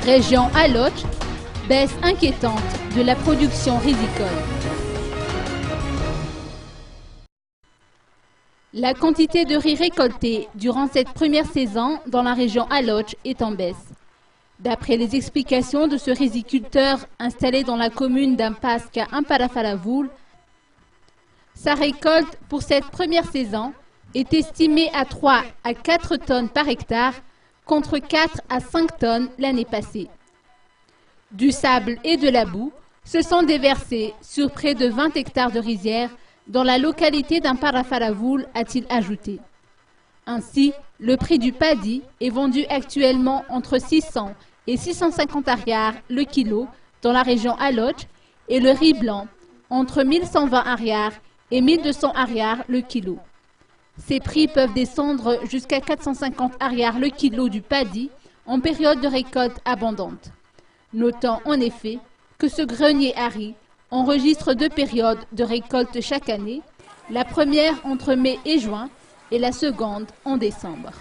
Région Aloche, baisse inquiétante de la production rizicole. La quantité de riz récoltée durant cette première saison dans la région Aloche est en baisse. D'après les explications de ce riziculteur installé dans la commune d'Ampasque à Amparafaravoul, sa récolte pour cette première saison est estimée à 3 à 4 tonnes par hectare contre 4 à 5 tonnes l'année passée. Du sable et de la boue se sont déversés sur près de 20 hectares de rizières dans la localité d'Amparafaravoul, a-t-il ajouté. Ainsi, le prix du paddy est vendu actuellement entre 600 et 650 ariars le kilo dans la région Aloche et le riz blanc entre 1120 ariars et 1200 ariars le kilo. Ces prix peuvent descendre jusqu'à 450 ariars le kilo du paddy en période de récolte abondante. Notons en effet que ce grenier à riz enregistre 2 périodes de récolte chaque année, la première entre mai et juin et la seconde en décembre.